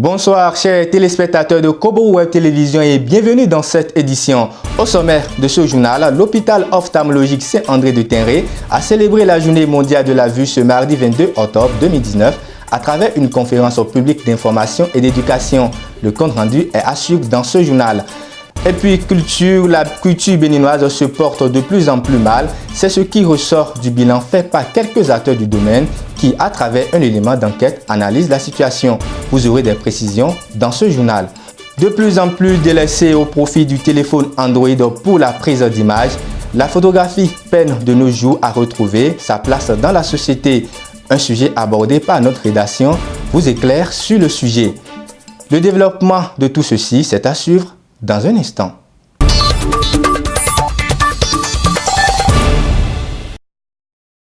Bonsoir chers téléspectateurs de Kobo Web Télévision et bienvenue dans cette édition. Au sommaire de ce journal, l'hôpital ophtalmologique Saint-André de Tinré a célébré la journée mondiale de la vue ce mardi 22 octobre 2019 à travers une conférence au public d'information et d'éducation. Le compte rendu est à suivre dans ce journal. Et puis la culture béninoise se porte de plus en plus mal. C'est ce qui ressort du bilan fait par quelques acteurs du domaine qui, à travers un élément d'enquête, analysent la situation. Vous aurez des précisions dans ce journal. De plus en plus délaissée au profit du téléphone Android pour la prise d'images, la photographie peine de nos jours à retrouver sa place dans la société. Un sujet abordé par notre rédaction vous éclaire sur le sujet. Le développement de tout ceci, c'est à suivre dans un instant.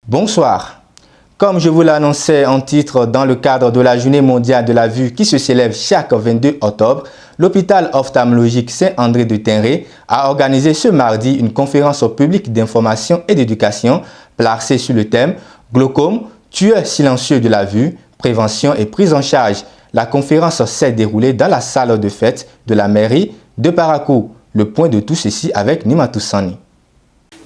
Bonsoir. Comme je vous l'annonçais en titre dans le cadre de la Journée mondiale de la vue qui se célèbre chaque 22 octobre, l'hôpital ophtalmologique Saint-André de Tinré a organisé ce mardi une conférence au public d'information et d'éducation placée sur le thème « Glaucome, tueur silencieux de la vue, prévention et prise en charge ». La conférence s'est déroulée dans la salle de fête de la mairie de Parakou. Le point de tout ceci avec Nimatou Sani.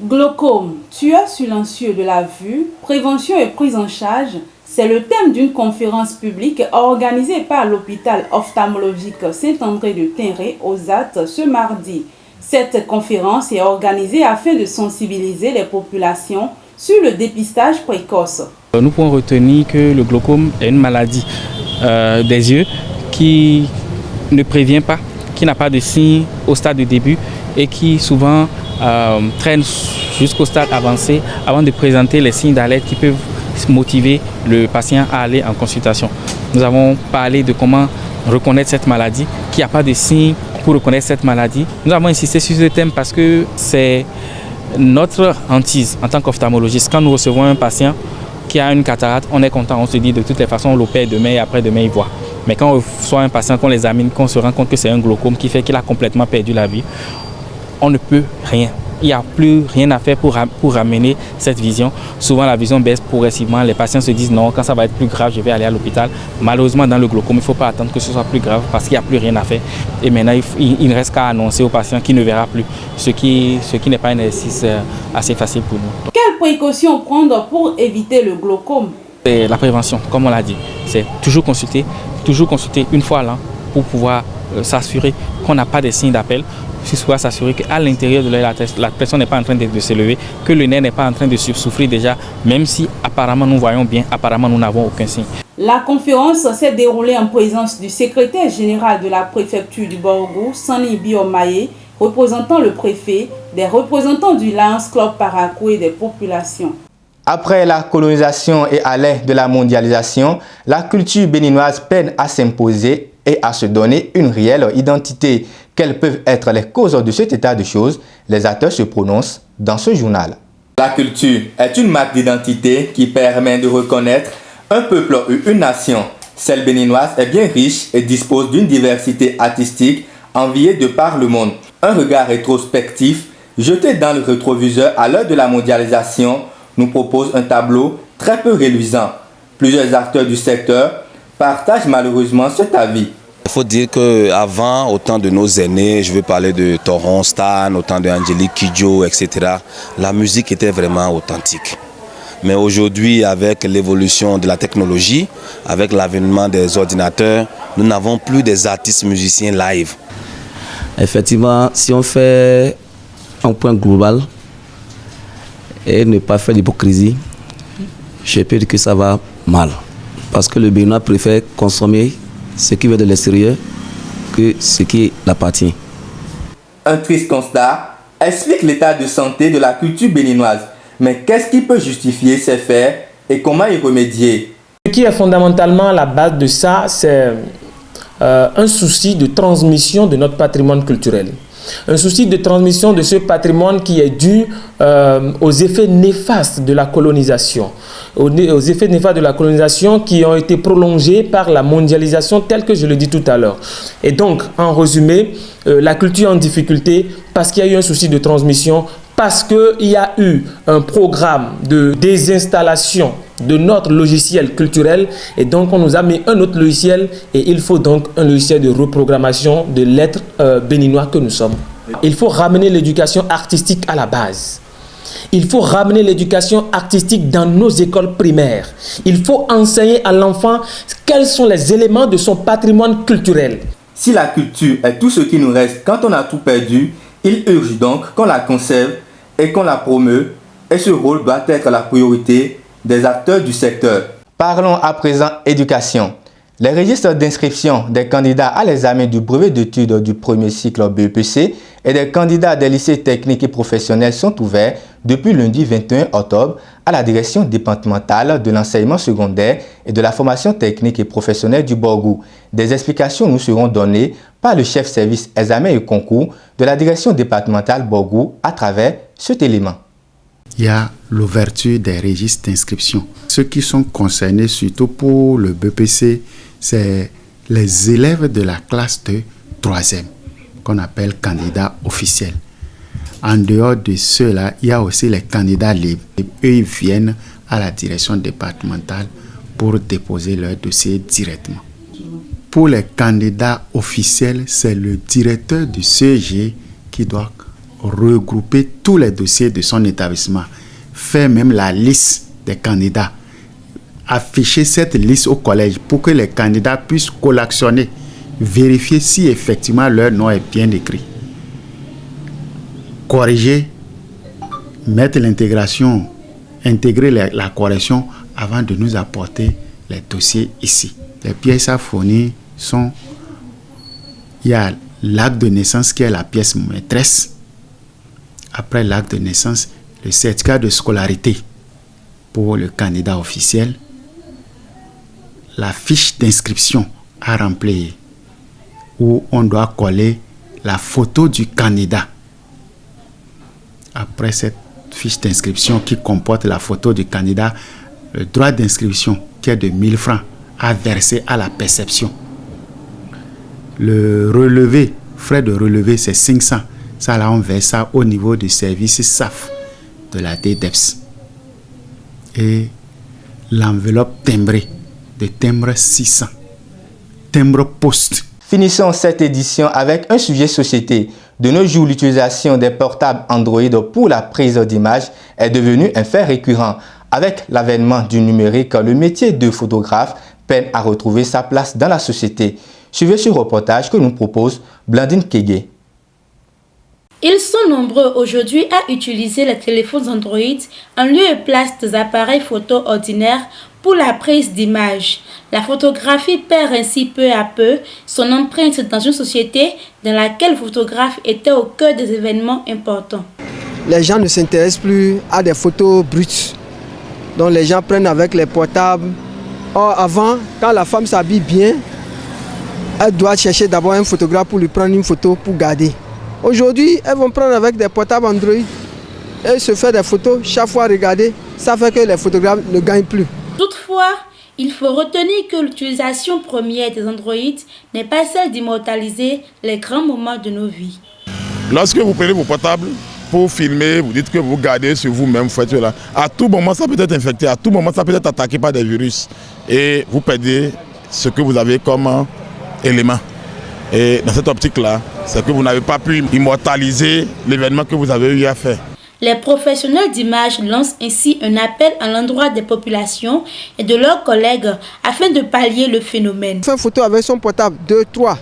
Glaucome, tueur silencieux de la vue, prévention et prise en charge, c'est le thème d'une conférence publique organisée par l'hôpital ophtalmologique Saint-André de Tinré aux ZAT ce mardi. Cette conférence est organisée afin de sensibiliser les populations sur le dépistage précoce. Nous pouvons retenir que le glaucome est une maladie des yeux qui ne prévient pas, qui n'a pas de signes au stade de début et qui souvent traîne jusqu'au stade avancé avant de présenter les signes d'alerte qui peuvent motiver le patient à aller en consultation. Nous avons parlé de comment reconnaître cette maladie, qu'il n'y a pas de signes pour reconnaître cette maladie. Nous avons insisté sur ce thème parce que c'est notre hantise en tant qu'ophtalmologiste. Quand nous recevons un patient qui a une cataracte, on est content, on se dit de toutes les façons on l'opère demain et après-demain il voit. Mais quand on reçoit un patient, qu'on l'examine, qu'on se rend compte que c'est un glaucome qui fait qu'il a complètement perdu la vue, on ne peut rien. Il n'y a plus rien à faire pour ramener cette vision. Souvent, la vision baisse progressivement. Les patients se disent non, quand ça va être plus grave, je vais aller à l'hôpital. Malheureusement, dans le glaucome, il ne faut pas attendre que ce soit plus grave parce qu'il n'y a plus rien à faire. Et maintenant, il ne reste qu'à annoncer au patient qu'il ne verra plus, ce qui n'est pas un exercice assez facile pour nous. Quelles précautions prendre pour éviter le glaucome? C'est la prévention, comme on l'a dit. C'est toujours consulter une fois à l'an pour pouvoir s'assurer qu'on n'a pas de signes d'appel. Soit s'assurer qu'à l'intérieur de l'œil, la personne n'est pas en train de se lever, que le nez n'est pas en train de souffrir déjà, même si apparemment nous voyons bien, apparemment nous n'avons aucun signe. La conférence s'est déroulée en présence du secrétaire général de la préfecture du Borgou, Sani Biomaye, représentant le préfet, des représentants du Lions Club Parakou et des populations. Après la colonisation et à l'ère de la mondialisation, la culture béninoise peine à s'imposer et à se donner une réelle identité. Quelles peuvent être les causes de cet état de choses? Les acteurs se prononcent dans ce journal. La culture est une marque d'identité qui permet de reconnaître un peuple ou une nation. Celle béninoise est bien riche et dispose d'une diversité artistique enviée de par le monde. Un regard rétrospectif jeté dans le rétroviseur à l'heure de la mondialisation nous propose un tableau très peu reluisant. Plusieurs acteurs du secteur partagent malheureusement cet avis. Il faut dire qu'avant, au temps de nos aînés, je veux parler de Toron, Stan, au temps d'Angélique Kidjo, etc., la musique était vraiment authentique. Mais aujourd'hui, avec l'évolution de la technologie, avec l'avènement des ordinateurs, nous n'avons plus des artistes musiciens live. Effectivement, si on fait un point global et ne pas faire l'hypocrisie, je peux dire que ça va mal. Parce que le Béninois préfère consommer ce qui vient de l'extérieur que ce qui l'appartient. Un triste constat explique l'état de santé de la culture béninoise. Mais qu'est-ce qui peut justifier ces faits et comment y remédier? Ce qui est fondamentalement la base de ça, c'est un souci de transmission de notre patrimoine culturel. Un souci de transmission de ce patrimoine qui est dû aux effets néfastes de la colonisation. Aux effets néfastes de la colonisation qui ont été prolongés par la mondialisation telle que je le dis tout à l'heure. Et donc, en résumé, la culture en difficulté parce qu'il y a eu un souci de transmission parce qu'il y a eu un programme de désinstallation de notre logiciel culturel et donc on nous a mis un autre logiciel et il faut donc un logiciel de reprogrammation de l'être béninois que nous sommes. Il faut ramener l'éducation artistique à la base. Il faut ramener l'éducation artistique dans nos écoles primaires. Il faut enseigner à l'enfant quels sont les éléments de son patrimoine culturel. Si la culture est tout ce qui nous reste quand on a tout perdu, il urge donc qu'on la conserve et qu'on la promeut, et ce rôle doit être la priorité des acteurs du secteur. Parlons à présent éducation. Les registres d'inscription des candidats à l'examen du brevet d'études du premier cycle BEPC et des candidats des lycées techniques et professionnels sont ouverts depuis lundi 21 octobre à la direction départementale de l'enseignement secondaire et de la formation technique et professionnelle du Borgou. Des explications nous seront données par le chef service examen et concours de la direction départementale Borgou à travers cet élément. Il y a l'ouverture des registres d'inscription. Ceux qui sont concernés, surtout pour le BPC, c'est les élèves de la classe de 3e, qu'on appelle candidats officiels. En dehors de ceux-là, il y a aussi les candidats libres. Eux, ils viennent à la direction départementale pour déposer leur dossier directement. Pour les candidats officiels, c'est le directeur du CEG qui doit regrouper tous les dossiers de son établissement, faire même la liste des candidats, afficher cette liste au collège pour que les candidats puissent collectionner, vérifier si effectivement leur nom est bien écrit, corriger, mettre l'intégration, intégrer la correction avant de nous apporter les dossiers ici. Les pièces à fournir sont, il y a l'acte de naissance qui est la pièce maîtresse. Après l'acte de naissance, le certificat de scolarité pour le candidat officiel, la fiche d'inscription à remplir où on doit coller la photo du candidat. Après cette fiche d'inscription qui comporte la photo du candidat, le droit d'inscription qui est de 1000 francs à verser à la perception. Le relevé, frais de relevé, c'est 500. Ça, là, on verse ça au niveau du service SAF de la DDEPS. Et l'enveloppe timbrée, de timbre 600. Timbre poste. Finissons cette édition avec un sujet société. De nos jours, l'utilisation des portables Android pour la prise d'images est devenue un fait récurrent. Avec l'avènement du numérique, le métier de photographe peine à retrouver sa place dans la société. Suivez ce reportage que nous propose Blandine Kégué. Ils sont nombreux aujourd'hui à utiliser les téléphones Android en lieu et place des appareils photo ordinaires pour la prise d'images. La photographie perd ainsi peu à peu son empreinte dans une société dans laquelle le photographe était au cœur des événements importants. Les gens ne s'intéressent plus à des photos brutes. Donc les gens prennent avec les portables. Or avant, quand la femme s'habille bien, elle doit chercher d'abord un photographe pour lui prendre une photo pour garder. Aujourd'hui, elles vont prendre avec des portables Android et se faire des photos, chaque fois regarder, ça fait que les photographes ne gagnent plus. Toutefois, il faut retenir que l'utilisation première des Android n'est pas celle d'immortaliser les grands moments de nos vies. Lorsque vous prenez vos portables pour filmer, vous dites que vous gardez sur vous-même, vous faites cela. À tout moment, ça peut être infecté, à tout moment, ça peut être attaqué par des virus. Et vous perdez ce que vous avez comme élément. Et dans cette optique-là, c'est que vous n'avez pas pu immortaliser l'événement que vous avez eu à faire. Les professionnels d'image lancent ainsi un appel à l'endroit des populations et de leurs collègues afin de pallier le phénomène. Faire une photo avec son portable, 2, 3.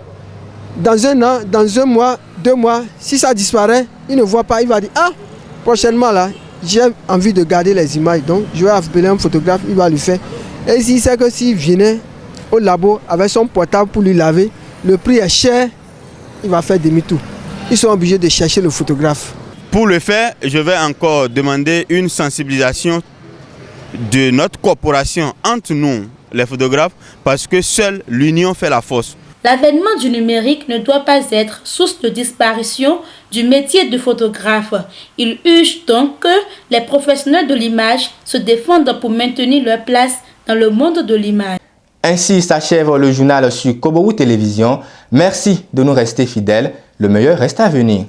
Dans un an, dans un mois, 2 mois, si ça disparaît, il ne voit pas, il va dire « Ah, prochainement là, j'ai envie de garder les images, donc je vais appeler un photographe, il va lui faire. » Et s'il sait que s'il venait au labo avec son portable pour lui laver, le prix est cher, il va faire demi-tour. Ils sont obligés de chercher le photographe. Pour le faire, je vais encore demander une sensibilisation de notre corporation entre nous, les photographes, parce que seule l'union fait la force. L'avènement du numérique ne doit pas être source de disparition du métier de photographe. Il urge donc que les professionnels de l'image se défendent pour maintenir leur place dans le monde de l'image. Ainsi s'achève le journal sur Koborou Télévision. Merci de nous rester fidèles. Le meilleur reste à venir.